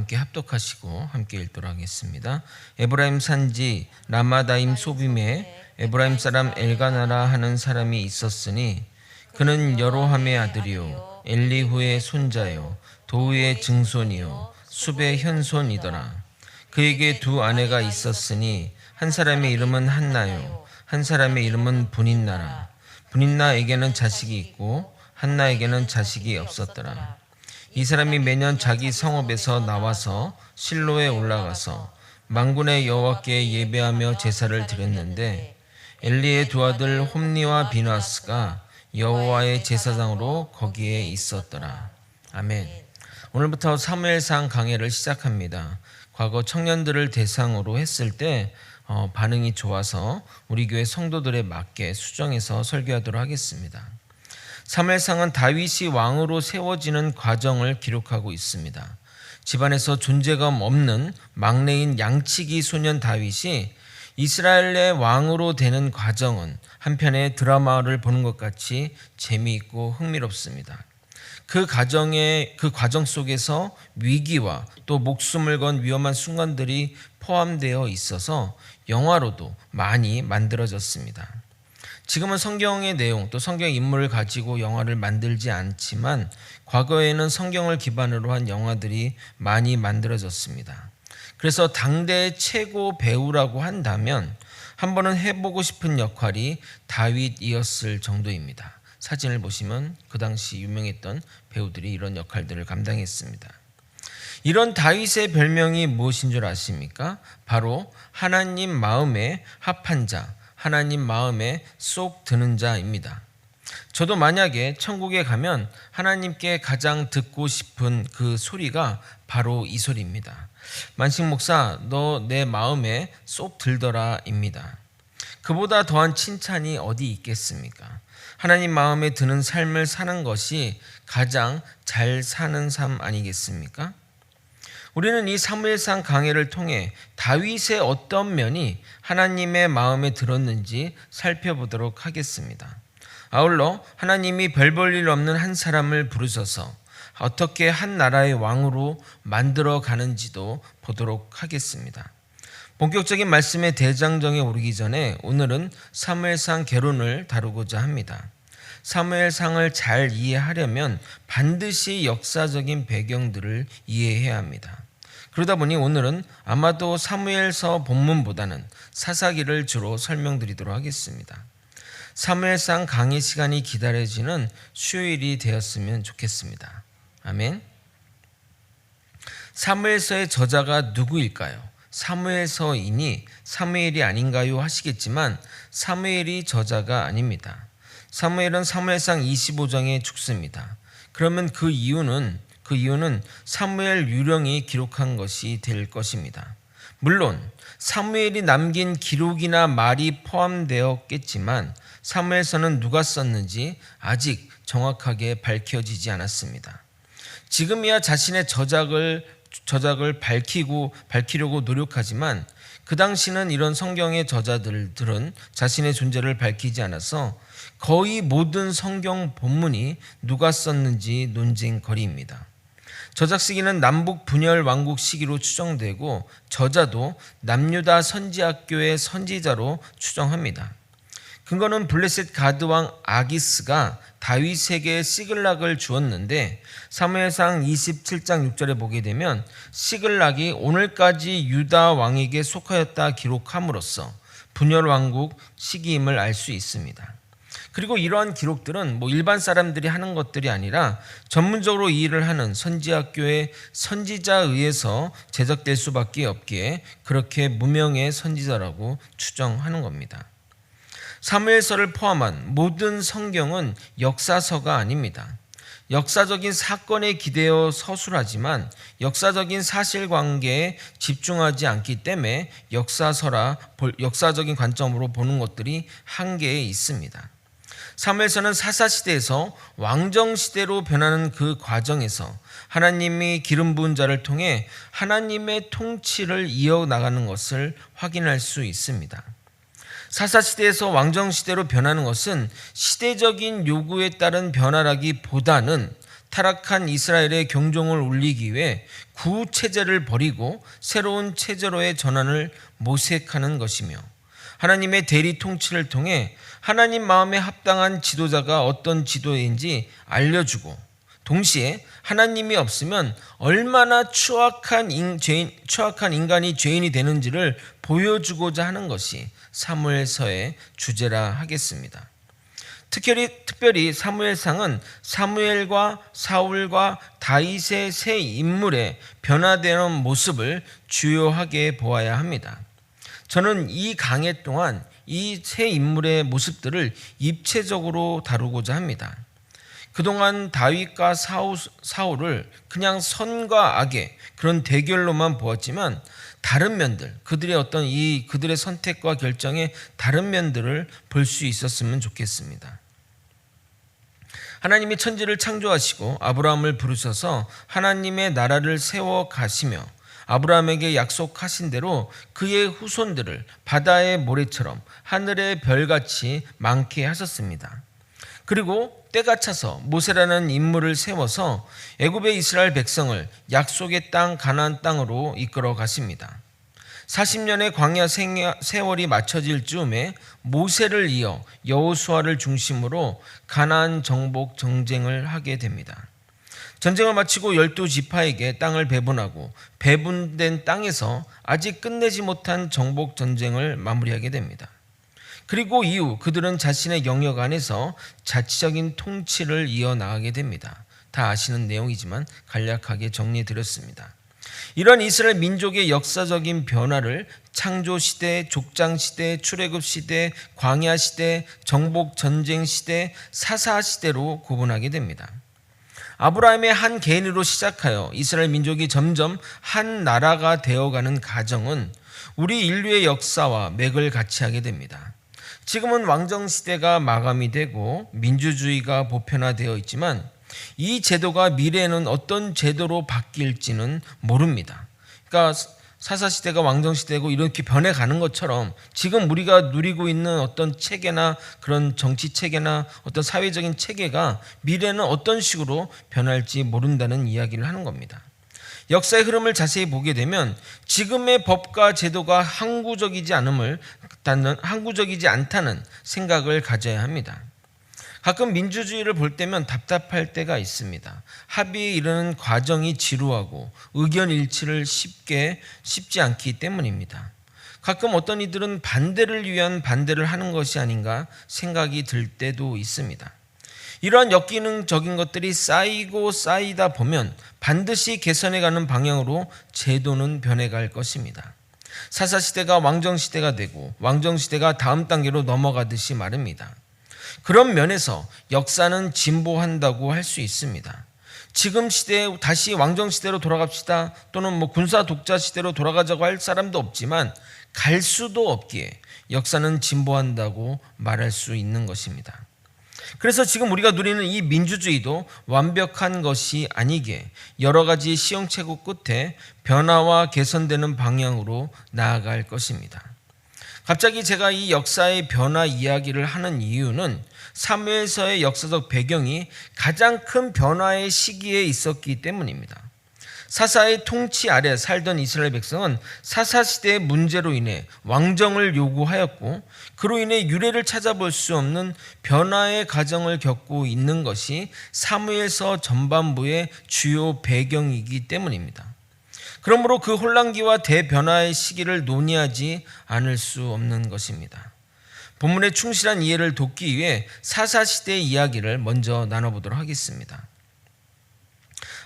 함께 합독하시고 함께 읽도록 하겠습니다. 에브라임 산지 라마다임 소빔에 에브라임 사람 엘가나라 하는 사람이 있었으니 그는 여로함의 아들이요 엘리후의 손자요 도우의 증손이요 숲의 현손이더라. 그에게 두 아내가 있었으니 한 사람의 이름은 한나요 한 사람의 이름은 분인나라. 분인나에게는 자식이 있고 한나에게는 자식이 없었더라. 이 사람이 매년 자기 성읍에서 나와서 실로에 올라가서 만군의 여호와께 예배하며 제사를 드렸는데 엘리의 두 아들 홈니와 비나스가 여호와의 제사장으로 거기에 있었더라. 아멘. 오늘부터 사무엘상 강해를 시작합니다. 과거 청년들을 대상으로 했을 때 반응이 좋아서 우리 교회 성도들에 맞게 수정해서 설교하도록 하겠습니다. 사무엘상은 다윗이 왕으로 세워지는 과정을 기록하고 있습니다. 집안에서 존재감 없는 막내인 양치기 소년 다윗이 이스라엘의 왕으로 되는 과정은 한편의 드라마를 보는 것 같이 재미있고 흥미롭습니다. 그 과정 속에서 위기와 또 목숨을 건 위험한 순간들이 포함되어 있어서 영화로도 많이 만들어졌습니다. 지금은 성경의 내용 또 성경 인물을 가지고 영화를 만들지 않지만 과거에는 성경을 기반으로 한 영화들이 많이 만들어졌습니다. 그래서 당대 최고 배우라고 한다면 한 번은 해보고 싶은 역할이 다윗이었을 정도입니다. 사진을 보시면 그 당시 유명했던 배우들이 이런 역할들을 감당했습니다. 이런 다윗의 별명이 무엇인 줄 아십니까? 바로 하나님 마음에 합한 자, 하나님 마음에 쏙 드는 자입니다. 저도 만약에 천국에 가면 하나님께 가장 듣고 싶은 그 소리가 바로 이 소리입니다. 만식 목사, 너 내 마음에 쏙 들더라입니다. 그보다 더한 칭찬이 어디 있겠습니까? 하나님 마음에 드는 삶을 사는 것이 가장 잘 사는 삶 아니겠습니까? 우리는 이 사무엘상 강해를 통해 다윗의 어떤 면이 하나님의 마음에 들었는지 살펴보도록 하겠습니다. 아울러 하나님이 별 볼 일 없는 한 사람을 부르셔서 어떻게 한 나라의 왕으로 만들어 가는지도 보도록 하겠습니다. 본격적인 말씀의 대장정에 오르기 전에 오늘은 사무엘상 개론을 다루고자 합니다. 사무엘상을 잘 이해하려면 반드시 역사적인 배경들을 이해해야 합니다. 그러다 보니 오늘은 아마도 사무엘서 본문보다는 사사기를 주로 설명드리도록 하겠습니다. 사무엘상 강의 시간이 기다려지는 수요일이 되었으면 좋겠습니다. 아멘. 사무엘서의 저자가 누구일까요? 사무엘서이니 사무엘이 아닌가요? 하시겠지만 사무엘이 저자가 아닙니다. 사무엘은 사무엘상 25장에 죽습니다. 그러면 그 이유는 사무엘 유령이 기록한 것이 될 것입니다. 물론 사무엘이 남긴 기록이나 말이 포함되었겠지만 사무엘서는 누가 썼는지 아직 정확하게 밝혀지지 않았습니다. 지금이야 자신의 저작을 밝히려고 노력하지만 그 당시는 이런 성경의 저자들은 자신의 존재를 밝히지 않아서 거의 모든 성경 본문이 누가 썼는지 논쟁거리입니다. 저작 시기는 남북 분열 왕국 시기로 추정되고 저자도 남유다 선지학교의 선지자로 추정합니다. 근거는 블레셋 가드 왕 아기스가 다윗에게 시글락을 주었는데 사무엘상 27장 6절에 보게 되면 시글락이 오늘까지 유다 왕에게 속하였다 기록함으로써 분열 왕국 시기임을 알 수 있습니다. 그리고 이러한 기록들은 일반 사람들이 하는 것들이 아니라 전문적으로 이 일을 하는 선지학교의 선지자에 의해서 제작될 수밖에 없기에 그렇게 무명의 선지자라고 추정하는 겁니다. 사무엘서를 포함한 모든 성경은 역사서가 아닙니다. 역사적인 사건에 기대어 서술하지만 역사적인 사실관계에 집중하지 않기 때문에 역사적인 관점으로 보는 것들이 한계에 있습니다. 사무엘서는 사사시대에서 왕정시대로 변하는 그 과정에서 하나님이 기름 부은 자를 통해 하나님의 통치를 이어나가는 것을 확인할 수 있습니다. 사사시대에서 왕정시대로 변하는 것은 시대적인 요구에 따른 변화라기보다는 타락한 이스라엘의 경종을 울리기 위해 구체제를 버리고 새로운 체제로의 전환을 모색하는 것이며, 하나님의 대리 통치를 통해 하나님 마음에 합당한 지도자가 어떤 지도인지 알려주고, 동시에 하나님이 없으면 얼마나 추악한 인간이 죄인이 되는지를 보여주고자 하는 것이 사무엘서의 주제라 하겠습니다. 특별히 사무엘상은 사무엘과 사울과 다윗의 새 인물의 변화되는 모습을 주요하게 보아야 합니다. 저는 이 강해 동안 이 새 인물의 모습들을 입체적으로 다루고자 합니다. 그동안 다윗과 사울을 그냥 선과 악의 그런 대결로만 보았지만, 다른 면들, 그들의 선택과 결정의 다른 면들을 볼 수 있었으면 좋겠습니다. 하나님이 천지를 창조하시고 아브라함을 부르셔서 하나님의 나라를 세워 가시며, 아브라함에게 약속하신 대로 그의 후손들을 바다의 모래처럼 하늘의 별같이 많게 하셨습니다. 그리고 때가 차서 모세라는 인물을 세워서 애굽의 이스라엘 백성을 약속의 땅 가나안 땅으로 이끌어 가십니다. 40년의 광야 세월이 맞춰질 즈음에 모세를 이어 여호수아를 중심으로 가나안 정복 전쟁을 하게 됩니다. 전쟁을 마치고 12지파에게 땅을 배분하고 배분된 땅에서 아직 끝내지 못한 정복 전쟁을 마무리하게 됩니다. 그리고 이후 그들은 자신의 영역 안에서 자치적인 통치를 이어나가게 됩니다. 다 아시는 내용이지만 간략하게 정리해드렸습니다. 이런 이스라엘 민족의 역사적인 변화를 창조시대, 족장시대, 출애굽시대, 광야시대, 정복전쟁시대, 사사시대로 구분하게 됩니다. 아브라함의 한 개인으로 시작하여 이스라엘 민족이 점점 한 나라가 되어가는 과정은 우리 인류의 역사와 맥을 같이 하게 됩니다. 지금은 왕정시대가 마감이 되고 민주주의가 보편화되어 있지만, 이 제도가 미래에는 어떤 제도로 바뀔지는 모릅니다. 그러니까 사사시대가 왕정시대고 이렇게 변해가는 것처럼 지금 우리가 누리고 있는 어떤 체계나 그런 정치체계나 어떤 사회적인 체계가 미래에는 어떤 식으로 변할지 모른다는 이야기를 하는 겁니다. 역사의 흐름을 자세히 보게 되면 지금의 법과 제도가 항구적이지 않다는 생각을 가져야 합니다. 가끔 민주주의를 볼 때면 답답할 때가 있습니다. 합의에 이르는 과정이 지루하고 의견 일치를 쉽지 않기 때문입니다. 가끔 어떤 이들은 반대를 위한 반대를 하는 것이 아닌가 생각이 들 때도 있습니다. 이러한 역기능적인 것들이 쌓이고 쌓이다 보면 반드시 개선해가는 방향으로 제도는 변해갈 것입니다. 사사시대가 왕정시대가 되고 왕정시대가 다음 단계로 넘어가듯이 말입니다. 그런 면에서 역사는 진보한다고 할 수 있습니다. 지금 시대에 다시 왕정시대로 돌아갑시다, 또는 군사 독자 시대로 돌아가자고 할 사람도 없지만 갈 수도 없기에 역사는 진보한다고 말할 수 있는 것입니다. 그래서 지금 우리가 누리는 이 민주주의도 완벽한 것이 아니기에 여러 가지 시행착오 끝에 변화와 개선되는 방향으로 나아갈 것입니다. 갑자기 제가 이 역사의 변화 이야기를 하는 이유는 사무엘서의 역사적 배경이 가장 큰 변화의 시기에 있었기 때문입니다. 사사의 통치 아래 살던 이스라엘 백성은 사사시대의 문제로 인해 왕정을 요구하였고, 그로 인해 유래를 찾아볼 수 없는 변화의 과정을 겪고 있는 것이 사무엘서 전반부의 주요 배경이기 때문입니다. 그러므로 그 혼란기와 대변화의 시기를 논의하지 않을 수 없는 것입니다. 본문의 충실한 이해를 돕기 위해 사사시대의 이야기를 먼저 나눠보도록 하겠습니다.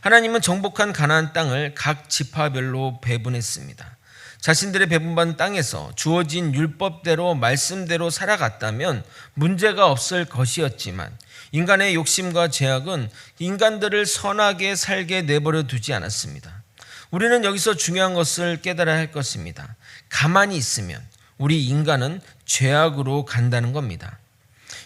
하나님은 정복한 가나안 땅을 각 지파별로 배분했습니다. 자신들의 배분받은 땅에서 주어진 율법대로 말씀대로 살아갔다면 문제가 없을 것이었지만, 인간의 욕심과 죄악은 인간들을 선하게 살게 내버려 두지 않았습니다. 우리는 여기서 중요한 것을 깨달아야 할 것입니다. 가만히 있으면 우리 인간은 죄악으로 간다는 겁니다.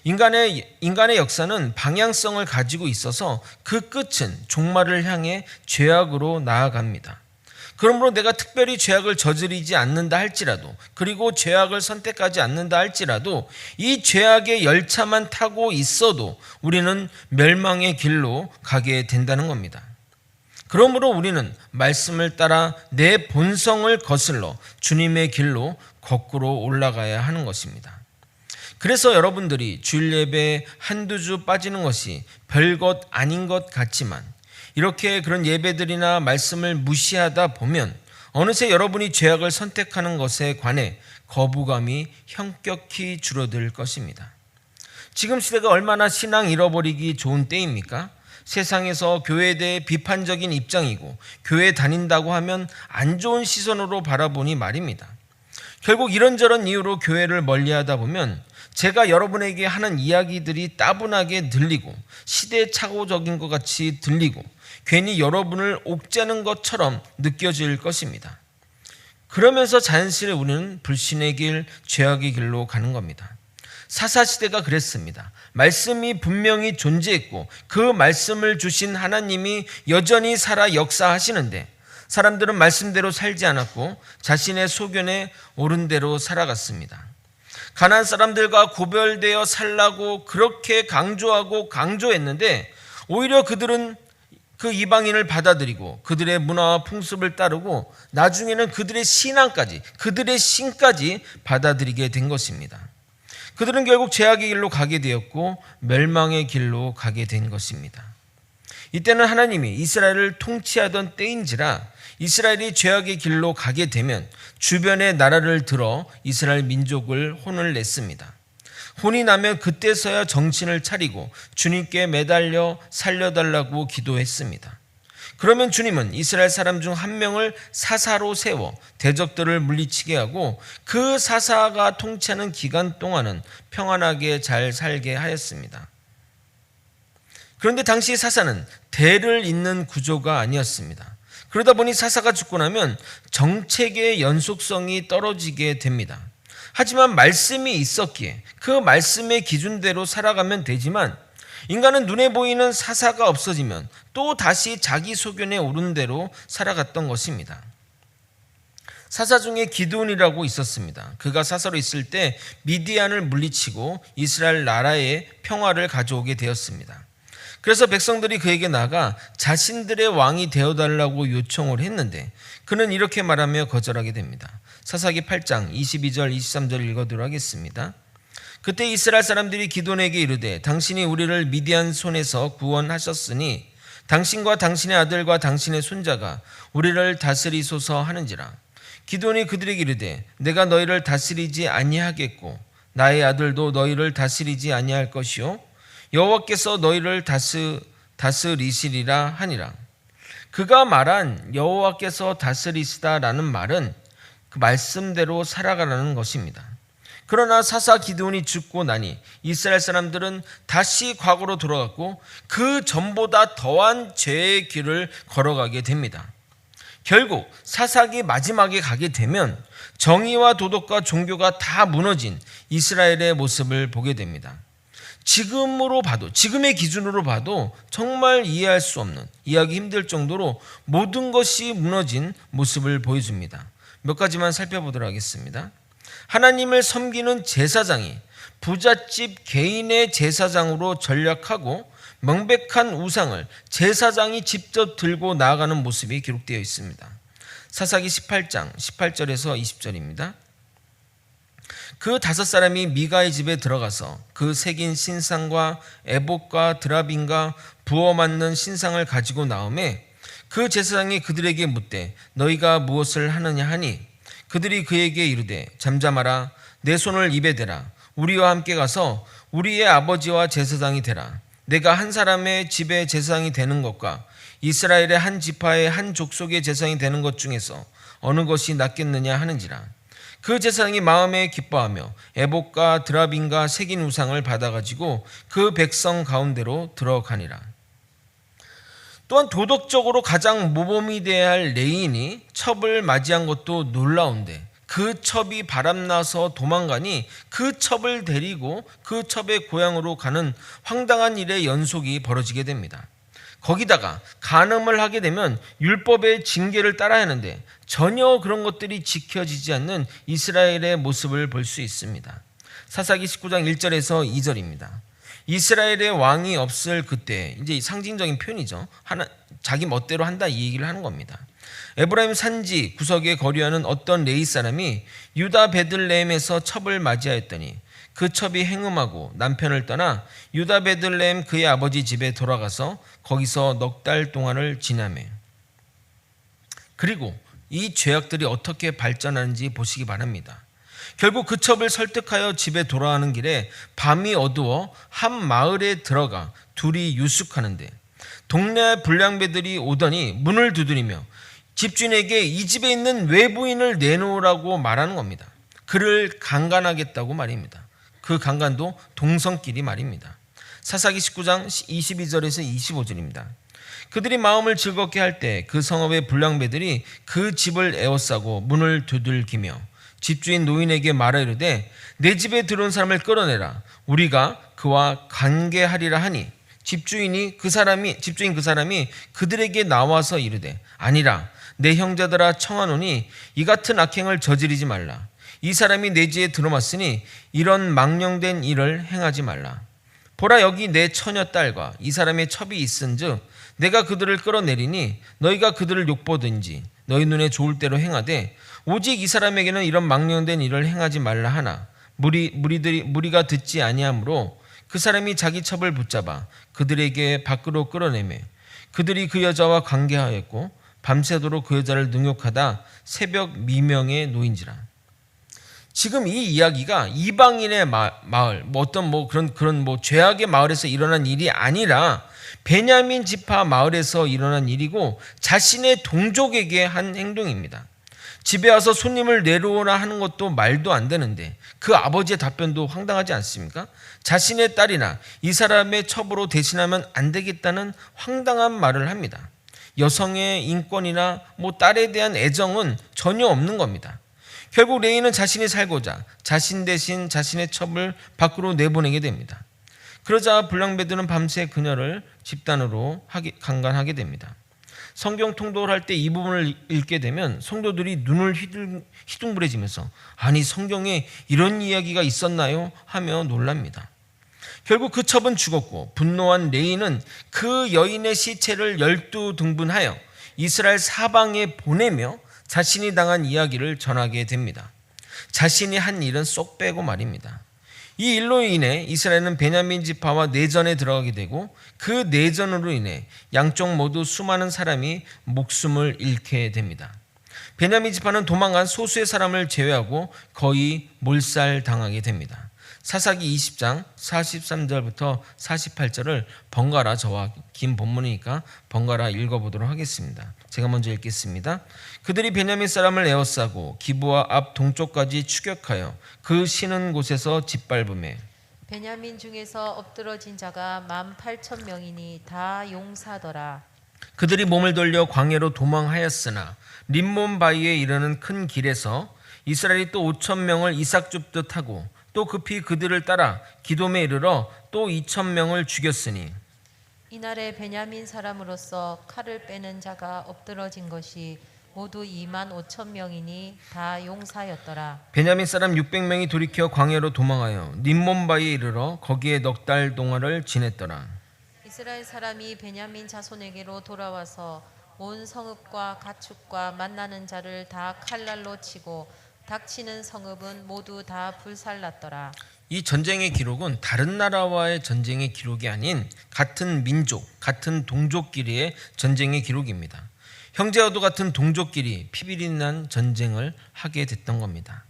인간의 역사는 방향성을 가지고 있어서 그 끝은 종말을 향해 죄악으로 나아갑니다. 그러므로 내가 특별히 죄악을 저지르지 않는다 할지라도, 그리고 죄악을 선택하지 않는다 할지라도 이 죄악의 열차만 타고 있어도 우리는 멸망의 길로 가게 된다는 겁니다. 그러므로 우리는 말씀을 따라 내 본성을 거슬러 주님의 길로 거꾸로 올라가야 하는 것입니다. 그래서 여러분들이 주일 예배에 한두 주 빠지는 것이 별것 아닌 것 같지만 이렇게 그런 예배들이나 말씀을 무시하다 보면 어느새 여러분이 죄악을 선택하는 것에 관해 거부감이 현격히 줄어들 것입니다. 지금 시대가 얼마나 신앙 잃어버리기 좋은 때입니까? 세상에서 교회에 대해 비판적인 입장이고 교회 다닌다고 하면 안 좋은 시선으로 바라보니 말입니다. 결국 이런저런 이유로 교회를 멀리하다 보면 제가 여러분에게 하는 이야기들이 따분하게 들리고 시대착오적인 것 같이 들리고 괜히 여러분을 옥죄는 것처럼 느껴질 것입니다. 그러면서 자연스레 우리는 불신의 길, 죄악의 길로 가는 겁니다. 사사시대가 그랬습니다. 말씀이 분명히 존재했고 그 말씀을 주신 하나님이 여전히 살아 역사하시는데 사람들은 말씀대로 살지 않았고 자신의 소견에 옳은 대로 살아갔습니다. 가나안 사람들과 구별되어 살라고 그렇게 강조하고 강조했는데 오히려 그들은 그 이방인을 받아들이고 그들의 문화와 풍습을 따르고 나중에는 그들의 신앙까지, 그들의 신까지 받아들이게 된 것입니다. 그들은 결국 죄악의 길로 가게 되었고 멸망의 길로 가게 된 것입니다. 이때는 하나님이 이스라엘을 통치하던 때인지라 이스라엘이 죄악의 길로 가게 되면 주변의 나라를 들어 이스라엘 민족을 혼을 냈습니다. 혼이 나면 그때서야 정신을 차리고 주님께 매달려 살려달라고 기도했습니다. 그러면 주님은 이스라엘 사람 중 한 명을 사사로 세워 대적들을 물리치게 하고 그 사사가 통치하는 기간 동안은 평안하게 잘 살게 하였습니다. 그런데 당시 사사는 대를 잇는 구조가 아니었습니다. 그러다 보니 사사가 죽고 나면 정책의 연속성이 떨어지게 됩니다. 하지만 말씀이 있었기에 그 말씀의 기준대로 살아가면 되지만 인간은 눈에 보이는 사사가 없어지면 또 다시 자기 소견에 오른 대로 살아갔던 것입니다. 사사 중에 기드온이라고 있었습니다. 그가 사사로 있을 때 미디안을 물리치고 이스라엘 나라에 평화를 가져오게 되었습니다. 그래서 백성들이 그에게 나가 자신들의 왕이 되어달라고 요청을 했는데 그는 이렇게 말하며 거절하게 됩니다. 사사기 8장 22절 23절 읽어드리도록 하겠습니다. 그때 이스라엘 사람들이 기드온에게 이르되 당신이 우리를 미디안 손에서 구원하셨으니 당신과 당신의 아들과 당신의 손자가 우리를 다스리소서 하는지라. 기드온이 그들에게 이르되 내가 너희를 다스리지 아니하겠고 나의 아들도 너희를 다스리지 아니할 것이요 여호와께서 너희를 다스리시리라 하니라. 그가 말한 여호와께서 다스리시다라는 말은 그 말씀대로 살아가라는 것입니다. 그러나 사사 기드온이 죽고 나니 이스라엘 사람들은 다시 과거로 돌아갔고 그 전보다 더한 죄의 길을 걸어가게 됩니다. 결국 사사기 마지막에 가게 되면 정의와 도덕과 종교가 다 무너진 이스라엘의 모습을 보게 됩니다. 지금으로 봐도, 지금의 기준으로 봐도 정말 이해할 수 없는, 이해하기 힘들 정도로 모든 것이 무너진 모습을 보여줍니다. 몇 가지만 살펴보도록 하겠습니다. 하나님을 섬기는 제사장이 부잣집 개인의 제사장으로 전락하고 명백한 우상을 제사장이 직접 들고 나아가는 모습이 기록되어 있습니다. 사사기 18장 18절에서 20절입니다. 그 5사람이 미가의 집에 들어가서 그 새긴 신상과 에봇과 드라빔과 부어 맞는 신상을 가지고 나오매 그 제사장이 그들에게 묻되 너희가 무엇을 하느냐 하니 그들이 그에게 이르되 잠잠하라 내 손을 입에 대라 우리와 함께 가서 우리의 아버지와 제사장이 되라. 내가 한 사람의 집의 제사장이 되는 것과 이스라엘의 한 지파의 한 족속의 제사장이 되는 것 중에서 어느 것이 낫겠느냐 하는지라. 그 제사장이 마음에 기뻐하며 에봇과 드라빔과 새긴 우상을 받아가지고 그 백성 가운데로 들어가니라. 또한 도덕적으로 가장 모범이 되어야 할 레인이 첩을 맞이한 것도 놀라운데 그 첩이 바람나서 도망가니 그 첩을 데리고 그 첩의 고향으로 가는 황당한 일의 연속이 벌어지게 됩니다. 거기다가 간음을 하게 되면 율법의 징계를 따라야 하는데 전혀 그런 것들이 지켜지지 않는 이스라엘의 모습을 볼 수 있습니다. 사사기 19장 1절에서 2절입니다. 이스라엘의 왕이 없을 그때, 이제 상징적인 표현이죠. 자기 멋대로 한다 이 얘기를 하는 겁니다. 에브라임 산지 구석에 거류하는 어떤 레위 사람이 유다 베들레헴에서 첩을 맞이하였더니 그 첩이 행음하고 남편을 떠나 유다 베들레헴 그의 아버지 집에 돌아가서 거기서 넉 달 동안을 지나매. 그리고 이 죄악들이 어떻게 발전하는지 보시기 바랍니다. 결국 그 첩을 설득하여 집에 돌아가는 길에 밤이 어두워 한 마을에 들어가 둘이 유숙하는데 동네 불량배들이 오더니 문을 두드리며 집주인에게 이 집에 있는 외부인을 내놓으라고 말하는 겁니다. 그를 강간하겠다고 말입니다. 그 강간도 동성끼리 말입니다. 사사기 19장 22절에서 25절입니다. 그들이 마음을 즐겁게 할 때 그 성읍의 불량배들이 그 집을 에워싸고 문을 두들기며 집주인 노인에게 말하 이르되 내 집에 들어온 사람을 끌어내라. 우리가 그와 관계하리라 하니 집주인 그 사람이 그들에게 나와서 이르되 아니라 내 형제들아 청하노니 이 같은 악행을 저지르지 말라. 이 사람이 내 집에 들어왔으니 이런 망령된 일을 행하지 말라. 보라 여기 내 처녀 딸과 이 사람의 첩이 있은즉 내가 그들을 끌어내리니 너희가 그들을 욕보든지 너희 눈에 좋을 대로 행하되 오직 이 사람에게는 이런 망령된 일을 행하지 말라 하나 무리가 듣지 아니하므로 그 사람이 자기 첩을 붙잡아 그들에게 밖으로 끌어내매 그들이 그 여자와 관계하였고 밤새도록 그 여자를 능욕하다 새벽 미명에 놓인지라. 지금 이 이야기가 이방인의 마을, 그런 죄악의 마을에서 일어난 일이 아니라 베냐민 지파 마을에서 일어난 일이고 자신의 동족에게 한 행동입니다. 집에 와서 손님을 내려오라 하는 것도 말도 안 되는데 그 아버지의 답변도 황당하지 않습니까? 자신의 딸이나 이 사람의 첩으로 대신하면 안 되겠다는 황당한 말을 합니다. 여성의 인권이나 딸에 대한 애정은 전혀 없는 겁니다. 결국 레이는 자신이 살고자 자신 대신 자신의 첩을 밖으로 내보내게 됩니다. 그러자 불량배들은 밤새 그녀를 집단으로 강간하게 됩니다. 성경 통독을 할 때 이 부분을 읽게 되면 성도들이 눈을 휘둥그레지면서 아니 성경에 이런 이야기가 있었나요? 하며 놀랍니다. 결국 그 첩은 죽었고 분노한 레이는 그 여인의 시체를 12등분하여 이스라엘 사방에 보내며 자신이 당한 이야기를 전하게 됩니다. 자신이 한 일은 쏙 빼고 말입니다. 이 일로 인해 이스라엘은 베냐민 지파와 내전에 들어가게 되고 그 내전으로 인해 양쪽 모두 수많은 사람이 목숨을 잃게 됩니다. 베냐민 지파는 도망간 소수의 사람을 제외하고 거의 몰살당하게 됩니다. 사사기 20장 43절부터 48절을 번갈아 저와 긴 본문이니까 번갈아 읽어보도록 하겠습니다. 제가 먼저 읽겠습니다. 그들이 베냐민 사람을 에워싸고 기브아 앞 동쪽까지 추격하여 그 쉬는 곳에서 짓밟음에 베냐민 중에서 엎드러진 자가 18,000명이니 다 용사더라. 그들이 몸을 돌려 광야로 도망하였으나 림몬 바위에 이르는 큰 길에서 이스라엘이 또 5,000명을 이삭 줍듯 하고 또 급히 그들을 따라 기돔에 이르러 또 2,000명을 죽였으니 이날에 베냐민 사람으로서 칼을 빼는 자가 엎드러진 것이 모두 25,000명이니 다 용사였더라. 베냐민 사람 600명이 돌이켜 광야로 도망하여 림몬 바위에 이르러 거기에 넉 달 동안을 지냈더라. 이스라엘 사람이 베냐민 자손에게로 돌아와서 온 성읍과 가축과 만나는 자를 다 칼날로 치고 닥치는 성읍은 모두 다 불살랐더라. 이 전쟁의 기록은 다른 나라와의 전쟁의 기록이 아닌 같은 민족, 같은 동족끼리의 전쟁의 기록입니다. 형제와도 같은 동족끼리 피비린내 난 전쟁을 하게 됐던 겁니다.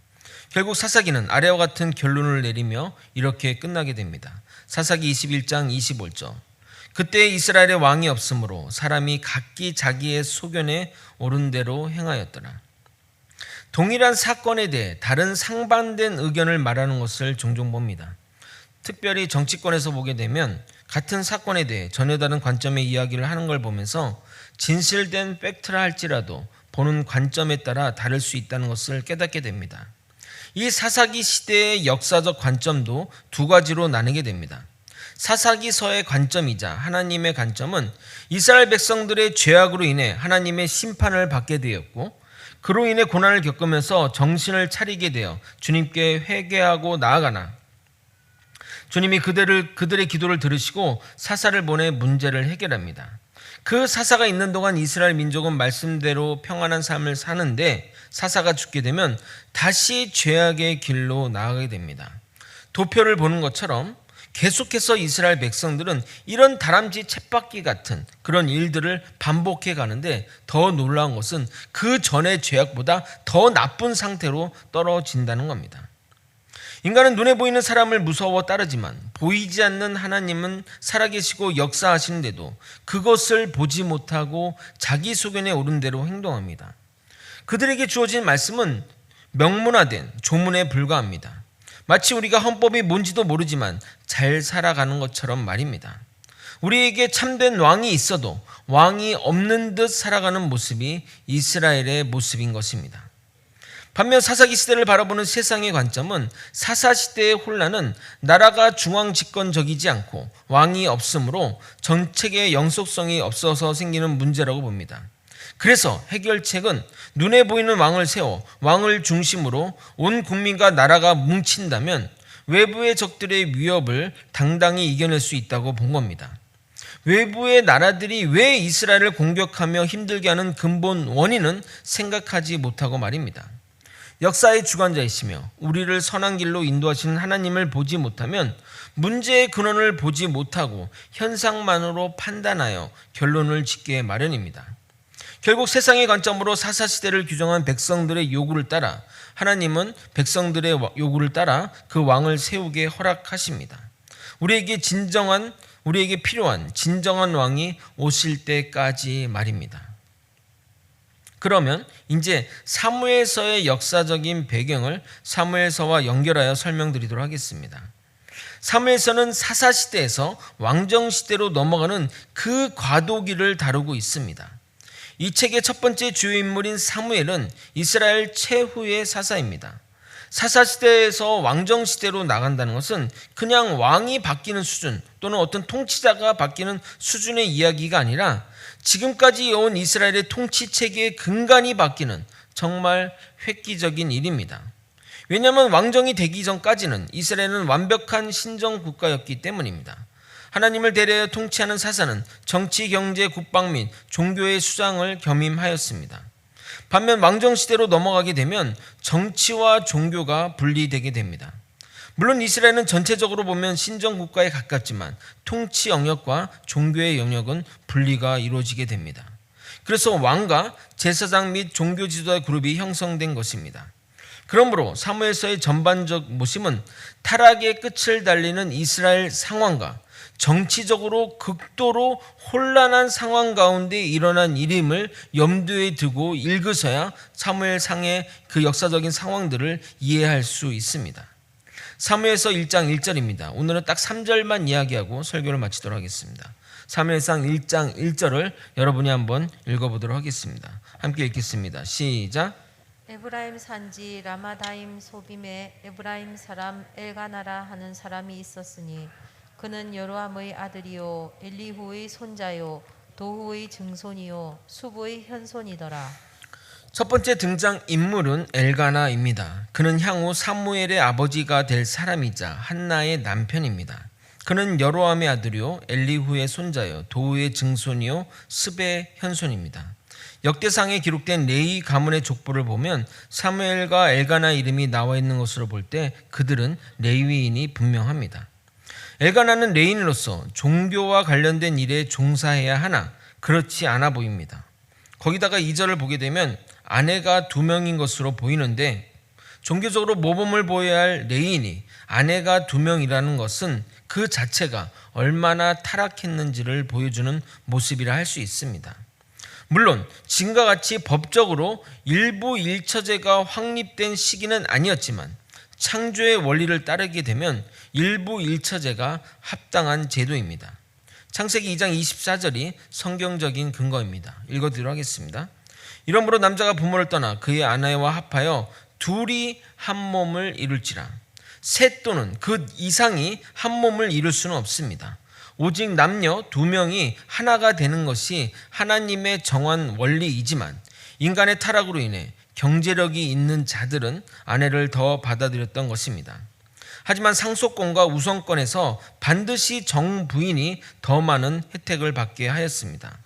결국 사사기는 아래와 같은 결론을 내리며 이렇게 끝나게 됩니다. 사사기 21장 25절. 그때 이스라엘의 왕이 없으므로 사람이 각기 자기의 소견에 옳은 대로 행하였더라. 동일한 사건에 대해 다른 상반된 의견을 말하는 것을 종종 봅니다. 특별히 정치권에서 보게 되면 같은 사건에 대해 전혀 다른 관점의 이야기를 하는 걸 보면서 진실된 팩트라 할지라도 보는 관점에 따라 다를 수 있다는 것을 깨닫게 됩니다. 이 사사기 시대의 역사적 관점도 두 가지로 나뉘게 됩니다. 사사기서의 관점이자 하나님의 관점은 이스라엘 백성들의 죄악으로 인해 하나님의 심판을 받게 되었고, 그로 인해 고난을 겪으면서 정신을 차리게 되어 주님께 회개하고 나아가나 주님이 그들의 기도를 들으시고 사사를 보내 문제를 해결합니다. 그 사사가 있는 동안 이스라엘 민족은 말씀대로 평안한 삶을 사는데, 사사가 죽게 되면 다시 죄악의 길로 나아가게 됩니다. 도표를 보는 것처럼 계속해서 이스라엘 백성들은 이런 다람쥐 쳇바퀴 같은 그런 일들을 반복해 가는데, 더 놀라운 것은 그 전의 죄악보다 더 나쁜 상태로 떨어진다는 겁니다. 인간은 눈에 보이는 사람을 무서워 따르지만 보이지 않는 하나님은 살아계시고 역사하시는데도 그것을 보지 못하고 자기 소견에 오른 대로 행동합니다. 그들에게 주어진 말씀은 명문화된 조문에 불과합니다. 마치 우리가 헌법이 뭔지도 모르지만 잘 살아가는 것처럼 말입니다. 우리에게 참된 왕이 있어도 왕이 없는 듯 살아가는 모습이 이스라엘의 모습인 것입니다. 반면 사사기 시대를 바라보는 세상의 관점은 사사시대의 혼란은 나라가 중앙 집권적이지 않고 왕이 없으므로 정책의 영속성이 없어서 생기는 문제라고 봅니다. 그래서 해결책은 눈에 보이는 왕을 세워 왕을 중심으로 온 국민과 나라가 뭉친다면 외부의 적들의 위협을 당당히 이겨낼 수 있다고 본 겁니다. 외부의 나라들이 왜 이스라엘을 공격하며 힘들게 하는 근본 원인은 생각하지 못하고 말입니다. 역사의 주관자이시며 우리를 선한 길로 인도하시는 하나님을 보지 못하면 문제의 근원을 보지 못하고 현상만으로 판단하여 결론을 짓게 마련입니다. 결국 세상의 관점으로 사사시대를 규정한 백성들의 요구를 따라 하나님은 백성들의 요구를 따라 그 왕을 세우게 허락하십니다. 우리에게 필요한 진정한 왕이 오실 때까지 말입니다. 그러면 이제 사무엘서의 역사적인 배경을 사무엘서와 연결하여 설명드리도록 하겠습니다. 사무엘서는 사사시대에서 왕정시대로 넘어가는 그 과도기를 다루고 있습니다. 이 책의 첫 번째 주요 인물인 사무엘은 이스라엘 최후의 사사입니다. 사사시대에서 왕정시대로 나간다는 것은 그냥 왕이 바뀌는 수준 또는 어떤 통치자가 바뀌는 수준의 이야기가 아니라 지금까지 온 이스라엘의 통치체계의 근간이 바뀌는 정말 획기적인 일입니다. 왜냐하면 왕정이 되기 전까지는 이스라엘은 완벽한 신정 국가였기 때문입니다. 하나님을 대리하여 통치하는 사사는 정치, 경제, 국방 및 종교의 수장을 겸임하였습니다. 반면 왕정시대로 넘어가게 되면 정치와 종교가 분리되게 됩니다. 물론 이스라엘은 전체적으로 보면 신정국가에 가깝지만 통치 영역과 종교의 영역은 분리가 이루어지게 됩니다. 그래서 왕과 제사장 및 종교 지도자 그룹이 형성된 것입니다. 그러므로 사무엘서의 전반적 모습은 타락의 끝을 달리는 이스라엘 상황과 정치적으로 극도로 혼란한 상황 가운데 일어난 일임을 염두에 두고 읽으셔야 사무엘상의 그 역사적인 상황들을 이해할 수 있습니다. 사무엘서 1장 1절입니다. 오늘은 딱 3절만 이야기하고 설교를 마치도록 하겠습니다. 사무엘상 1장 1절을 여러분이 한번 읽어보도록 하겠습니다. 함께 읽겠습니다. 시작. 에브라임 산지 라마다임 소빔에 에브라임 사람 엘가나라 하는 사람이 있었으니 그는 여로함의 아들이요 엘리후의 손자요 도후의 증손이요 수부의 현손이더라. 첫 번째 등장 인물은 엘가나입니다. 그는 향후 사무엘의 아버지가 될 사람이자 한나의 남편입니다. 그는 여로함의 아들이요 엘리후의 손자요 도후의 증손이요 습의 현손입니다. 역대상에 기록된 레위 가문의 족보를 보면 사무엘과 엘가나 이름이 나와 있는 것으로 볼 때 그들은 레위인이 분명합니다. 엘가나는 레위인으로서 종교와 관련된 일에 종사해야 하나 그렇지 않아 보입니다. 거기다가 2절을 보게 되면 아내가 2명인 것으로 보이는데 종교적으로 모범을 보여야 할 레위인이 아내가 2명이라는 것은 그 자체가 얼마나 타락했는지를 보여주는 모습이라 할 수 있습니다. 물론 지금과 같이 법적으로 일부 일처제가 확립된 시기는 아니었지만 창조의 원리를 따르게 되면 일부 일처제가 합당한 제도입니다. 창세기 2장 24절이 성경적인 근거입니다. 읽어드리도록 하겠습니다. 이러므로 남자가 부모를 떠나 그의 아내와 합하여 둘이 한 몸을 이룰지라. 셋 또는 그 이상이 한 몸을 이룰 수는 없습니다. 오직 남녀 두 명이 하나가 되는 것이 하나님의 정한 원리이지만 인간의 타락으로 인해 경제력이 있는 자들은 아내를 더 받아들였던 것입니다. 하지만 상속권과 우선권에서 반드시 정부인이 더 많은 혜택을 받게 하였습니다.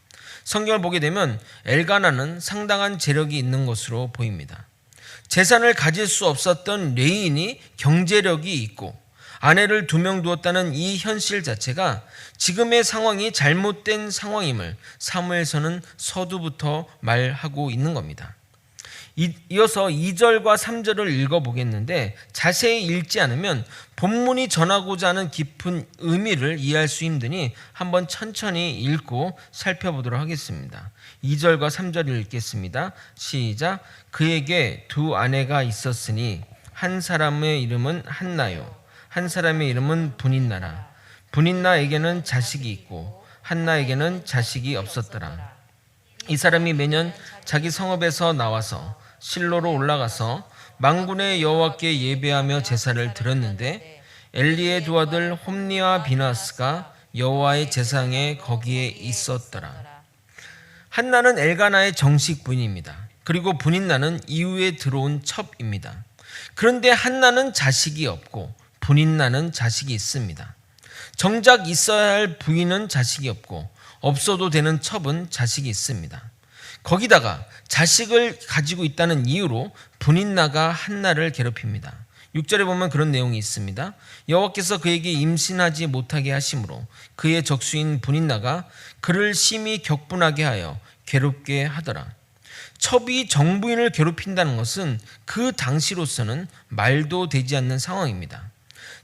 성경을 보게 되면 엘가나는 상당한 재력이 있는 것으로 보입니다. 재산을 가질 수 없었던 레인이 경제력이 있고 아내를 2명 두었다는 이 현실 자체가 지금의 상황이 잘못된 상황임을 사무엘서는 서두부터 말하고 있는 겁니다. 이어서 2절과 3절을 읽어보겠는데 자세히 읽지 않으면 본문이 전하고자 하는 깊은 의미를 이해할 수 힘드니 한번 천천히 읽고 살펴보도록 하겠습니다. 2절과 3절을 읽겠습니다. 시작. 그에게 두 아내가 있었으니 한 사람의 이름은 한나요, 한 사람의 이름은 분인나라. 분인나에게는 자식이 있고 한나에게는 자식이 없었더라. 이 사람이 매년 자기 성읍에서 나와서 실로로 올라가서 만군의 여호와께 예배하며 제사를 드렸는데 엘리의 두 아들 홈니와 비나스가 여호와의 제사장에 거기에 있었더라. 한나는 엘가나의 정식 부인입니다. 그리고 분인나는 이후에 들어온 첩입니다. 그런데 한나는 자식이 없고 분인나는 자식이 있습니다. 정작 있어야 할 부인은 자식이 없고 없어도 되는 첩은 자식이 있습니다. 거기다가 자식을 가지고 있다는 이유로 분인나가 한나를 괴롭힙니다. 6절에 보면 그런 내용이 있습니다. 여호와께서 그에게 임신하지 못하게 하심으로 그의 적수인 분인나가 그를 심히 격분하게 하여 괴롭게 하더라. 첩이 정부인을 괴롭힌다는 것은 그 당시로서는 말도 되지 않는 상황입니다.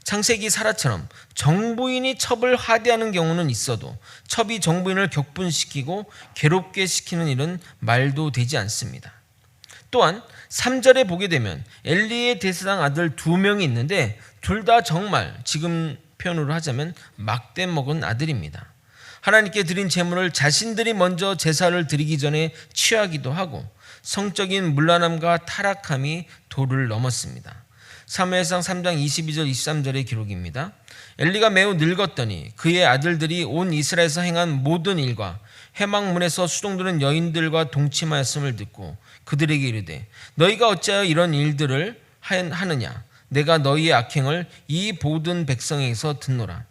창세기 사라처럼 정부인이 첩을 하대하는 경우는 있어도 첩이 정부인을 격분시키고 괴롭게 시키는 일은 말도 되지 않습니다. 또한 3절에 보게 되면 엘리의 대사장 아들 2명이 있는데 둘 다 정말 지금 표현으로 하자면 막대 먹은 아들입니다. 하나님께 드린 제물을 자신들이 먼저 제사를 드리기 전에 취하기도 하고 성적인 문란함과 타락함이 도를 넘었습니다. 사무엘상 3장 22절 23절의 기록입니다. 엘리가 매우 늙었더니 그의 아들들이 온 이스라엘에서 행한 모든 일과 해막문에서 수동드는 여인들과 동침하였음을 듣고 그들에게 이르되 너희가 어찌하여 이런 일들을 하느냐. 내가 너희의 악행을 이 모든 백성에게서 듣노라.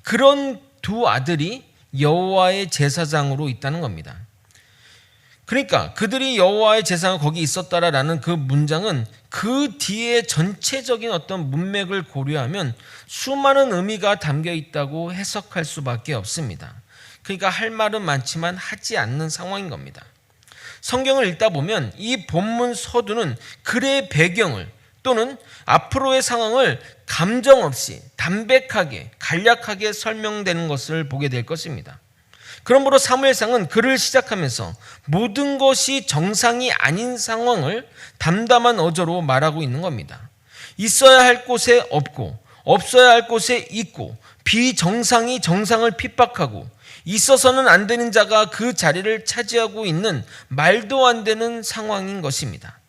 그런 두 아들이 여호와의 제사장으로 있다는 겁니다. 그러니까 그들이 여호와의 제사장이 거기 있었다라는 그 문장은 그 뒤에 전체적인 어떤 문맥을 고려하면 수많은 의미가 담겨 있다고 해석할 수밖에 없습니다. 그러니까 할 말은 많지만 하지 않는 상황인 겁니다. 성경을 읽다 보면 이 본문 서두는 글의 배경을 또는 앞으로의 상황을 감정 없이 담백하게 간략하게 설명되는 것을 보게 될 것입니다. 그러므로 사무엘상은 글을 시작하면서 모든 것이 정상이 아닌 상황을 담담한 어조로 말하고 있는 겁니다. 있어야 할 곳에 없고 없어야 할 곳에 있고 비정상이 정상을 핍박하고 있어서는 안 되는 자가 그 자리를 차지하고 있는 말도 안 되는 상황인 것입니다.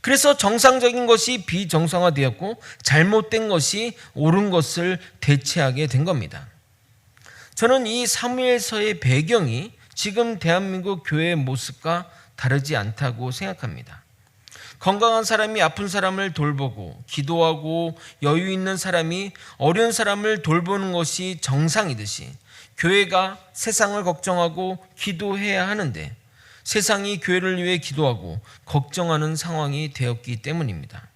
그래서 정상적인 것이 비정상화되었고 잘못된 것이 옳은 것을 대체하게 된 겁니다. 저는 이 사무엘서의 배경이 지금 대한민국 교회의 모습과 다르지 않다고 생각합니다. 건강한 사람이 아픈 사람을 돌보고 기도하고 여유 있는 사람이 어려운 사람을 돌보는 것이 정상이듯이 교회가 세상을 걱정하고 기도해야 하는데 세상이 교회를 위해 기도하고 걱정하는 상황이 되었기 때문입니다.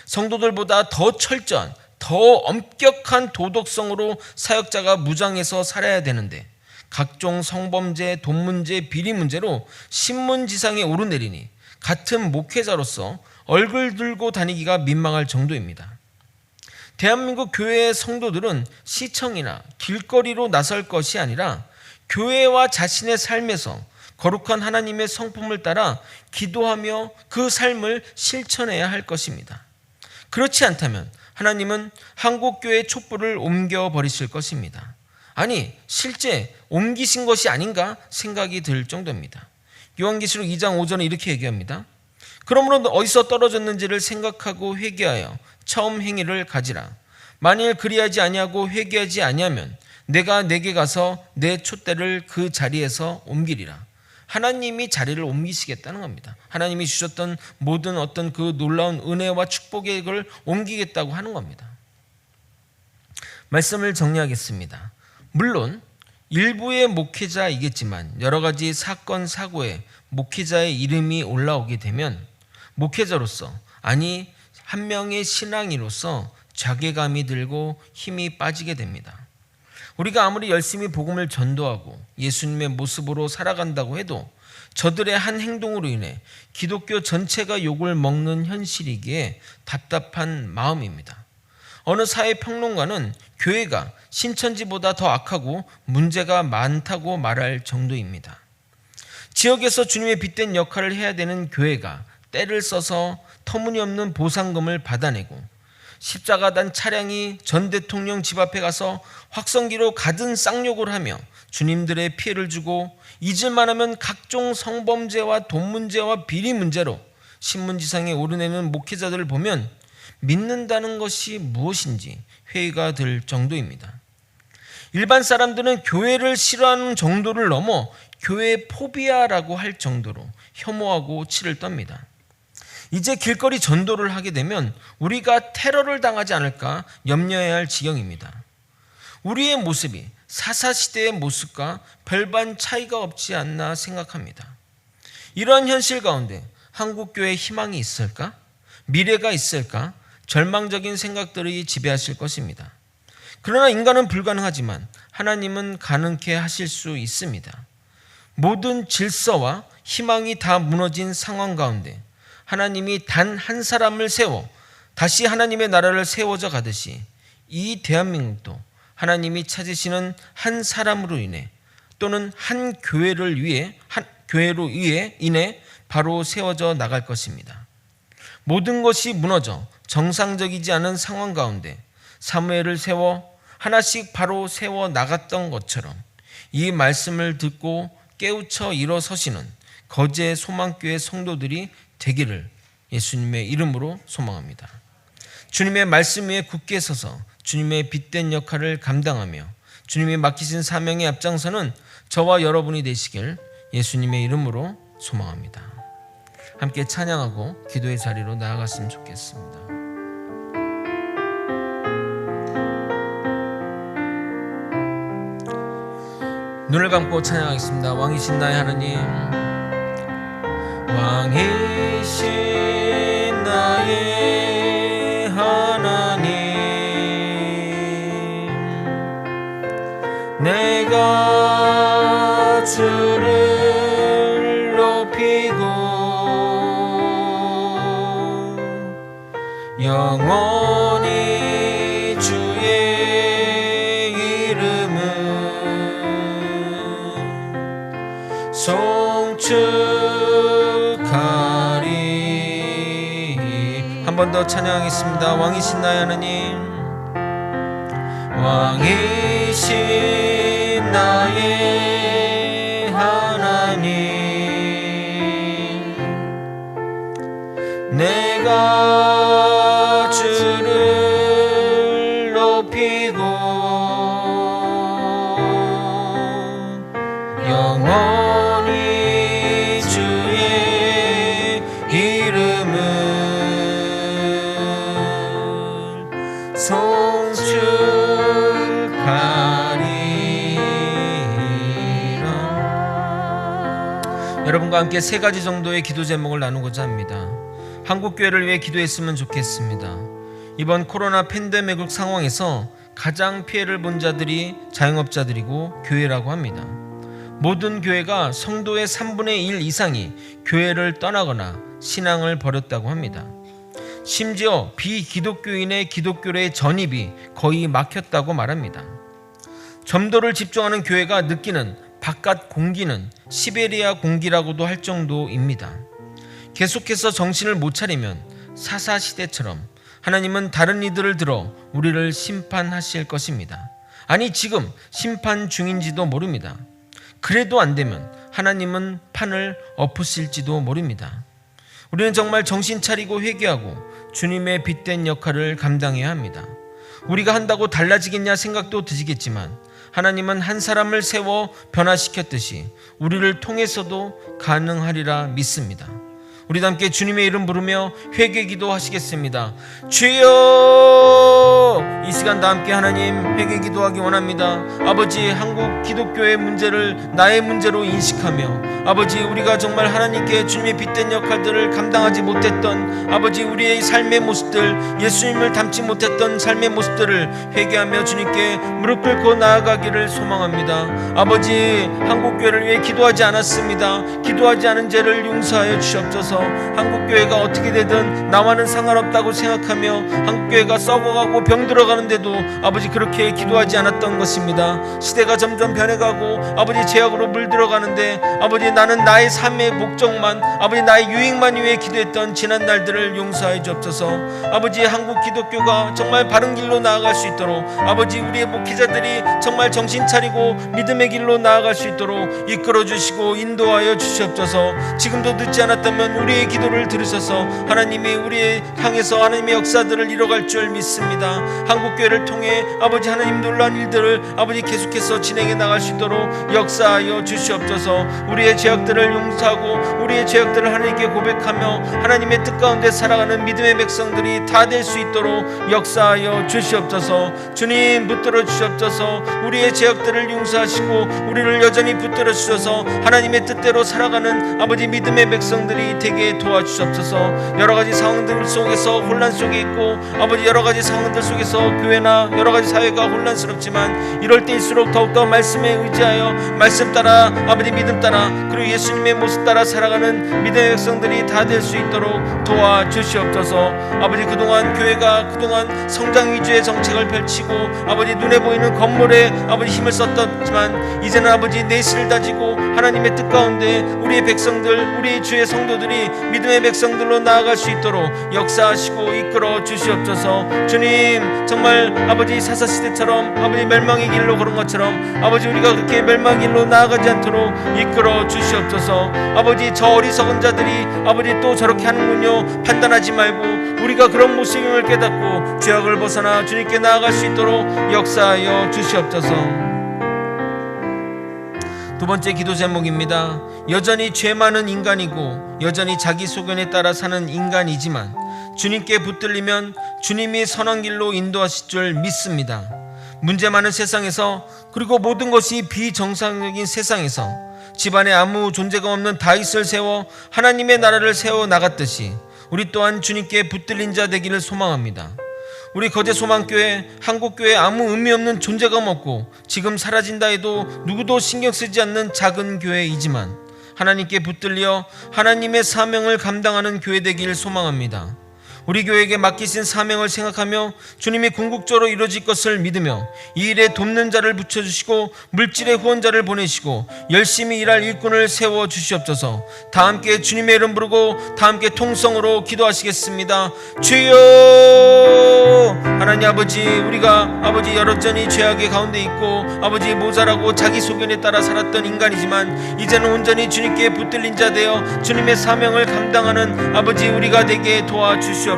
성도들보다 더 철저한 더 엄격한 도덕성으로 사역자가 무장해서 살아야 되는데 각종 성범죄, 돈 문제, 비리 문제로 신문지상에 오르내리니 같은 목회자로서 얼굴 들고 다니기가 민망할 정도입니다. 대한민국 교회의 성도들은 시청이나 길거리로 나설 것이 아니라 교회와 자신의 삶에서 거룩한 하나님의 성품을 따라 기도하며 그 삶을 실천해야 할 것입니다. 그렇지 않다면 하나님은 한국교회의 촛불을 옮겨버리실 것입니다. 아니, 실제 옮기신 것이 아닌가 생각이 들 정도입니다. 요한계시록 2장 5절은 이렇게 얘기합니다. 그러므로 어디서 떨어졌는지를 생각하고 회개하여 처음 행위를 가지라. 만일 그리하지 아니하고 회개하지 아니하면 내가 내게 가서 내 촛대를 그 자리에서 옮기리라. 하나님이 자리를 옮기시겠다는 겁니다. 하나님이 주셨던 모든 어떤 그 놀라운 은혜와 축복의 걸 옮기겠다고 하는 겁니다. 말씀을 정리하겠습니다. 물론 일부의 목회자이겠지만 여러 가지 사건 사고에 목회자의 이름이 올라오게 되면 목회자로서, 아니 한 명의 신앙인으로서 자괴감이 들고 힘이 빠지게 됩니다. 우리가 아무리 열심히 복음을 전도하고 예수님의 모습으로 살아간다고 해도 저들의 한 행동으로 인해 기독교 전체가 욕을 먹는 현실이기에 답답한 마음입니다. 어느 사회평론가는 교회가 신천지보다 더 악하고 문제가 많다고 말할 정도입니다. 지역에서 주님의 빛된 역할을 해야 되는 교회가 때를 써서 터무니없는 보상금을 받아내고 십자가 단 차량이 전 대통령 집 앞에 가서 확성기로 가든 쌍욕을 하며 주님들의 피해를 주고 잊을만 하면 각종 성범죄와 돈 문제와 비리 문제로 신문지상에 오르내는 목회자들을 보면 믿는다는 것이 무엇인지 회의가 들 정도입니다. 일반 사람들은 교회를 싫어하는 정도를 넘어 교회 포비아라고 할 정도로 혐오하고 치를 떱니다. 이제 길거리 전도를 하게 되면 우리가 테러를 당하지 않을까 염려해야 할 지경입니다. 우리의 모습이 사사시대의 모습과 별반 차이가 없지 않나 생각합니다. 이러한 현실 가운데 한국교회에 희망이 있을까? 미래가 있을까? 절망적인 생각들이 지배하실 것입니다. 그러나 인간은 불가능하지만 하나님은 가능케 하실 수 있습니다. 모든 질서와 희망이 다 무너진 상황 가운데 하나님이 단 한 사람을 세워 다시 하나님의 나라를 세워져 가듯이 이 대한민국도 하나님이 찾으시는 한 사람으로 인해 또는 한 교회를 위해 교회로 인해 바로 세워져 나갈 것입니다. 모든 것이 무너져 정상적이지 않은 상황 가운데 사무엘을 세워 하나씩 바로 세워 나갔던 것처럼 이 말씀을 듣고 깨우쳐 일어서시는 거제 소망교회 성도들이 되기를 예수님의 이름으로 소망합니다. 주님의 말씀 위에 굳게 서서 주님의 빛된 역할을 감당하며 주님이 맡기신 사명에 앞장서는 저와 여러분이 되시길 예수님의 이름으로 소망합니다. 함께 찬양하고 기도의 자리로 나아갔으면 좋겠습니다. 눈을 감고 찬양하겠습니다. 왕이신 나의 하나님, 왕이신 나의 하나님, 내가 주를 높이고 영원히 주의 이름을 송축하리. 한 번 더 찬양하겠습니다. 왕이신 나의 하나님, 왕이신 나의 하나님, 내가 주를 높이고 영원히 주의 이름을 송축하리라. 여러분과 함께 세 가지 정도의 기도 제목을 나누고자 합니다. 한국교회를 위해 기도했으면 좋겠습니다. 이번 코로나 팬데믹 상황에서 가장 피해를 본 자들이 자영업자들이고 교회라고 합니다. 모든 교회가 성도의 3분의 1 이상이 교회를 떠나거나 신앙을 버렸다고 합니다. 심지어 비기독교인의 기독교의 전입이 거의 막혔다고 말합니다. 점도를 집중하는 교회가 느끼는 바깥 공기는 시베리아 공기라고도 할 정도입니다. 계속해서 정신을 못 차리면 사사시대처럼 하나님은 다른 이들을 들어 우리를 심판하실 것입니다. 아니, 지금 심판 중인지도 모릅니다. 그래도 안 되면 하나님은 판을 엎으실지도 모릅니다. 우리는 정말 정신 차리고 회개하고 주님의 빛된 역할을 감당해야 합니다. 우리가 한다고 달라지겠냐 생각도 드시겠지만 하나님은 한 사람을 세워 변화시켰듯이 우리를 통해서도 가능하리라 믿습니다. 우리 함께 주님의 이름 부르며 회개 기도하시겠습니다. 주여! 이 시간 다 함께 하나님 회개 기도하기 원합니다. 아버지, 한국 기독교의 문제를 나의 문제로 인식하며 아버지, 우리가 정말 하나님께 주님의 빛된 역할들을 감당하지 못했던 아버지, 우리의 삶의 모습들, 예수님을 닮지 못했던 삶의 모습들을 회개하며 주님께 무릎 꿇고 나아가기를 소망합니다. 아버지, 한국교회를 위해 기도하지 않았습니다. 기도하지 않은 죄를 용서하여 주시옵소서. 한국교회가 어떻게 되든 나와는 상관없다고 생각하며 한국교회가 썩어가고 병들어가는데도 아버지 그렇게 기도하지 않았던 것입니다. 시대가 점점 변해가고 아버지 죄악으로 물들어가는데 아버지, 나는 나의 삶의 목적만, 아버지 나의 유익만 위해 기도했던 지난 날들을 용서하여 주옵소서. 아버지, 한국 기독교가 정말 바른 길로 나아갈 수 있도록 아버지, 우리의 목회자들이 정말 정신 차리고 믿음의 길로 나아갈 수 있도록 이끌어 주시고 인도하여 주시옵소서. 지금도 늦지 않았다면 우리의 기도를 들으셔서 하나님이 우리의 향해서 하나님의 역사들을 이뤄갈 줄 믿습니다. 한국교회를 통해 아버지 하나님 놀라운 일들을 아버지 계속해서 진행해 나갈 수 있도록 역사하여 주시옵소서. 우리의 죄악들을 용서하고 우리의 죄악들을 하나님께 고백하며 하나님의 뜻 가운데 살아가는 믿음의 백성들이 다 될 수 있도록 역사하여 주시옵소서. 주님, 붙들어 주시옵소서. 우리의 죄악들을 용서하시고 우리를 여전히 붙들어 주셔서 하나님의 뜻대로 살아가는 아버지 믿음의 백성들이 되게 도와주시옵소서. 여러가지 상황들 속에서 혼란 속에 있고 아버지 여러가지 상황들 속에서 교회나 여러가지 사회가 혼란스럽지만 이럴 때일수록 더욱더 말씀에 의지하여 말씀 따라 아버지 믿음 따라 그리고 예수님의 모습 따라 살아가는 믿음의 백성들이 다 될 수 있도록 도와주시옵소서. 아버지, 그동안 교회가 성장 위주의 정책을 펼치고 아버지 눈에 보이는 건물에 아버지 힘을 썼었지만 이제는 아버지 내실을 다지고 하나님의 뜻 가운데 우리의 백성들, 우리의 주의 성도들이 믿음의 백성들로 나아갈 수 있도록 역사하시고 이끌어 주시옵소서. 주님, 정말 아버지 사사시대처럼 아버지 멸망의 길로 걸은 것처럼 아버지 우리가 그렇게 멸망의 길로 나아가지 않도록 이끌어 주시옵소서. 아버지, 저 어리석은 자들이 아버지 또 저렇게 하는군요 판단하지 말고 우리가 그런 모습임을 깨닫고 죄악을 벗어나 주님께 나아갈 수 있도록 역사하여 주시옵소서. 두 번째 기도 제목입니다. 여전히 죄 많은 인간이고 여전히 자기 소견에 따라 사는 인간이지만 주님께 붙들리면 주님이 선한 길로 인도하실 줄 믿습니다. 문제 많은 세상에서, 그리고 모든 것이 비정상적인 세상에서 집안에 아무 존재가 없는 다윗을 세워 하나님의 나라를 세워 나갔듯이 우리 또한 주님께 붙들린 자 되기를 소망합니다. 우리 거제 소망교회, 한국교회 아무 의미 없는 존재감 없고 지금 사라진다 해도 누구도 신경 쓰지 않는 작은 교회이지만 하나님께 붙들려 하나님의 사명을 감당하는 교회 되기를 소망합니다. 우리 교회에게 맡기신 사명을 생각하며 주님이 궁극적으로 이루어질 것을 믿으며 이 일에 돕는 자를 붙여주시고 물질의 후원자를 보내시고 열심히 일할 일꾼을 세워주시옵소서. 다 함께 주님의 이름 부르고 다 함께 통성으로 기도하시겠습니다. 주여! 하나님 아버지, 우리가 아버지 여러전히 죄악의 가운데 있고 아버지 모자라고 자기 소견에 따라 살았던 인간이지만 이제는 온전히 주님께 붙들린 자 되어 주님의 사명을 감당하는 아버지 우리가 되게 도와주시옵소서.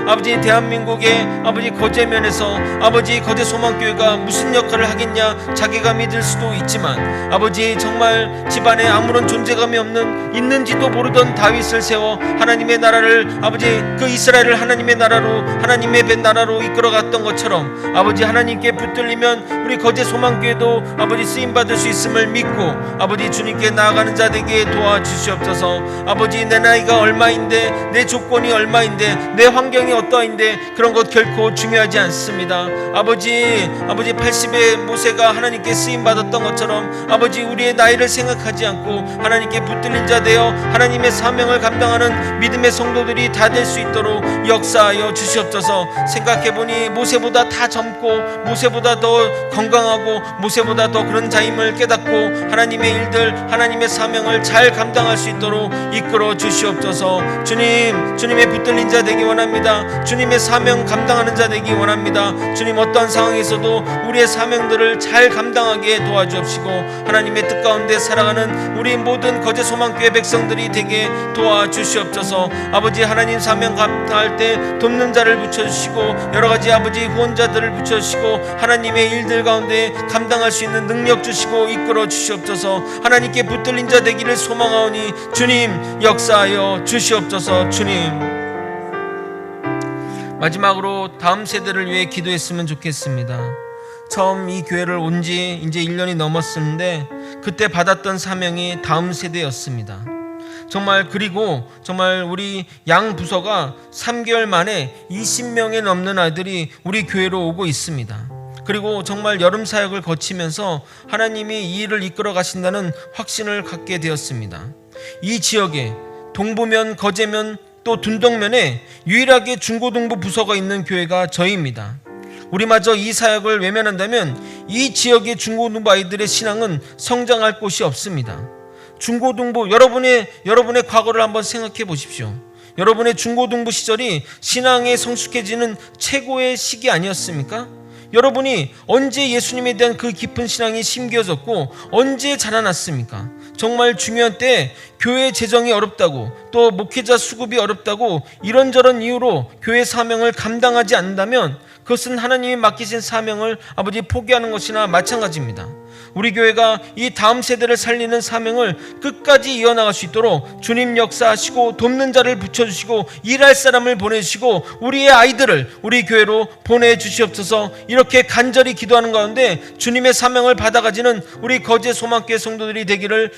아버지, 대한민국의 아버지 거제면에서 아버지 거제 소망교회가 무슨 역할을 하겠냐 자기가 믿을 수도 있지만 아버지, 정말 집안에 아무런 존재감이 없는 있는지도 모르던 다윗을 세워 하나님의 나라를 아버지 그 이스라엘을 하나님의 나라로, 하나님의 된 나라로 이끌어갔던 것처럼 아버지 하나님께 붙들리면 우리 거제 소망교회도 아버지 쓰임받을 수 있음을 믿고 아버지 주님께 나아가는 자 되게 도와주시옵소서. 아버지, 내 나이가 얼마인데 내 조건이 얼마인데 내 환경이 어떠한데 그런 것 결코 중요하지 않습니다. 아버지 80의 모세가 하나님께 쓰임받았던 것처럼 아버지 우리의 나이를 생각하지 않고 하나님께 붙들린 자 되어 하나님의 사명을 감당하는 믿음의 성도들이 다 될 수 있도록 역사하여 주시옵소서. 생각해보니 모세보다 다 젊고 모세보다 더 건강하고 모세보다 더 그런 자임을 깨닫고 하나님의 일들, 하나님의 사명을 잘 감당할 수 있도록 이끌어 주시옵소서. 주님의 붙들린 자 되게 되기 원합니다. 주님의 사명 감당하는 자 되기 원합니다. 주님, 어떠한 상황에서도 우리의 사명들을 잘 감당하게 도와주옵시고 하나님의 뜻 가운데 살아가는 우리 모든 거제 소망교회 백성들이 되게 도와주시옵소서. 아버지, 하나님 사명 감당할 때 돕는 자를 붙여주시고 여러가지 아버지 후원자들을 붙여주시고 하나님의 일들 가운데 감당할 수 있는 능력 주시고 이끌어 주시옵소서. 하나님께 붙들린 자 되기를 소망하오니 주님 역사하여 주시옵소서. 주님, 마지막으로 다음 세대를 위해 기도했으면 좋겠습니다. 처음 이 교회를 온 지 이제 1년이 넘었는데 그때 받았던 사명이 다음 세대였습니다. 그리고 우리 양 부서가 3개월 만에 20명이 넘는 아이들이 우리 교회로 오고 있습니다. 그리고 정말 여름 사역을 거치면서 하나님이 이 일을 이끌어 가신다는 확신을 갖게 되었습니다. 이 지역에 동부면, 거제면, 또 둔덕면에 유일하게 중고등부 부서가 있는 교회가 저희입니다. 우리마저 이 사역을 외면한다면 이 지역의 중고등부 아이들의 신앙은 성장할 곳이 없습니다. 중고등부, 여러분의 과거를 한번 생각해 보십시오. 여러분의 중고등부 시절이 신앙에 성숙해지는 최고의 시기 아니었습니까? 여러분이 언제 예수님에 대한 그 깊은 신앙이 심겨졌고 언제 자라났습니까? 정말 중요한 때 교회 재정이 어렵다고, 또 목회자 수급이 어렵다고 이런저런 이유로 교회 사명을 감당하지 않는다면 그것은 하나님이 맡기신 사명을 아버지 포기하는 것이나 마찬가지입니다. 우리 교회가 이 다음 세대를 살리는 사명을 끝까지 이어나갈 수 있도록 주님 역사하시고 돕는 자를 붙여주시고 일할 사람을 보내주시고 우리의 아이들을 우리 교회로 보내주시옵소서. 이렇게 간절히 기도하는 가운데 주님의 사명을 받아가지는 우리 거제 소망교회 성도들이 되기를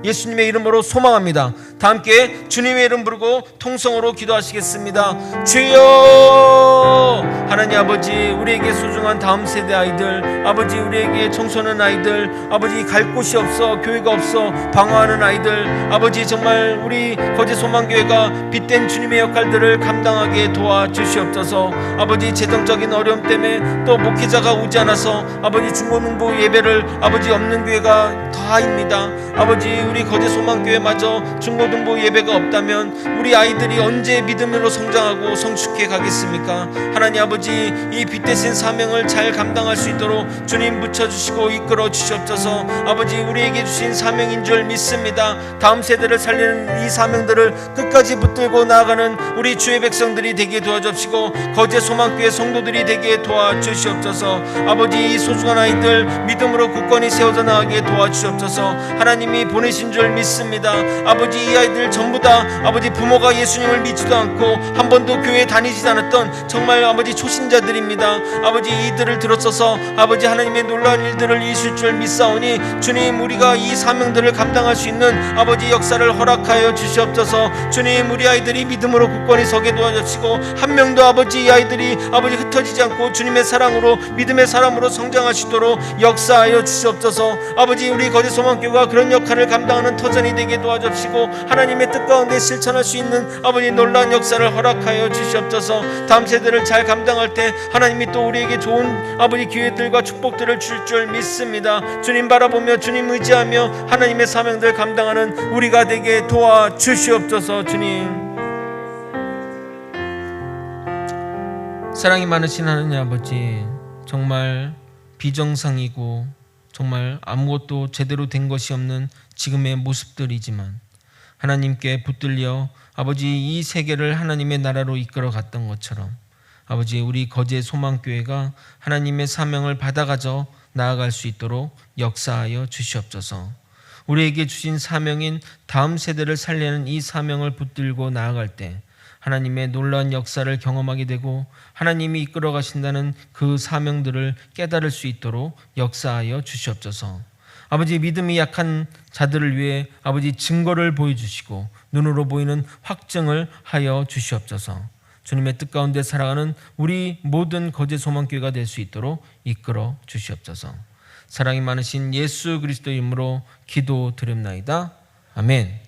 예수님의 이름으로 소망합니다. 다 함께 주님의 이름 부르고 통성으로 기도하시겠습니다. 주여, 하나님 아버지, 우리에게 소중한 다음 세대 아이들, 아버지 우리에게 청소년 아이들, 아버지 갈 곳이 없어 교회가 없어 방황하는 아이들, 아버지 정말 우리 거제 소망교회가 빛된 주님의 역할들을 감당하게 도와주시옵소서. 아버지 재정적인 어려움 때문에 또 목회자가 오지 않아서 아버지 중고등부 예배를 아버지 없는 교회가 다입니다. 아버지 우리 거제 소망교회마저 중고등부 예배가 없다면 우리 아이들이 언제 믿음으로 성장하고 성숙해 가겠습니까? 하나님 아버지, 이 빛대신 사명을 잘 감당할 수 있도록 주님 붙여주시고 이끌어 주시옵소서. 아버지 우리에게 주신 사명인 줄 믿습니다. 다음 세대를 살리는 이 사명들을 끝까지 붙들고 나아가는 우리 주의 백성들이 되게 도와주시고 거제 소망교회 성도들이 되게 도와주시옵소서. 아버지 이 소중한 아이들 믿음으로 굳건히 세워져 나가게 도와주시옵소서. 하나님이 보내신 줄 믿습니다. 아버지 이 아이들 전부 다 아버지 부모가 예수님을 믿지도 않고 한 번도 교회에 다니지 않았던 정말 아버지 초신자들입니다. 아버지 이들을 들어서서 아버지 하나님의 놀라운 일들을 이루실 줄 믿사오니 주님, 우리가 이 사명들을 감당할 수 있는 아버지 역사를 허락하여 주시옵소서. 주님, 우리 아이들이 믿음으로 굳건히 서게 도와주시고 한 명도 아버지 이 아이들이 아버지 흩어지지 않고 주님의 사랑으로 믿음의 사람으로 성장할 수 있도록 역사하여 주시옵소서. 아버지 우리 거제 소망교회가 그런 역할을 감당하는 터전이 되게 도와주시고 하나님의 뜻 가운데 실천할 수 있는 아버지 놀라운 역사를 허락하여 주시옵소서. 다음 세대를 잘 감당할 때 하나님이 또 우리에게 좋은 아버지 기회들과 축복들을 줄 줄 믿습니다. 주님 바라보며 주님 의지하며 하나님의 사명들 감당하는 우리가 되게 도와주시옵소서. 주님, 사랑이 많으신 하나님 아버지, 정말 비정상이고 정말 아무것도 제대로 된 것이 없는 지금의 모습들이지만 하나님께 붙들려 아버지 이 세계를 하나님의 나라로 이끌어 갔던 것처럼 아버지 우리 거제 소망교회가 하나님의 사명을 받아가져 나아갈 수 있도록 역사하여 주시옵소서. 우리에게 주신 사명인 다음 세대를 살리는 이 사명을 붙들고 나아갈 때 하나님의 놀라운 역사를 경험하게 되고 하나님이 이끌어 가신다는 그 사명들을 깨달을 수 있도록 역사하여 주시옵소서. 아버지 믿음이 약한 자들을 위해 아버지 증거를 보여주시고 눈으로 보이는 확증을 하여 주시옵소서. 주님의 뜻 가운데 살아가는 우리 모든 거제 소망교회가 될 수 있도록 이끌어 주시옵소서. 사랑이 많으신 예수 그리스도 이름으로 기도드립나이다. 아멘.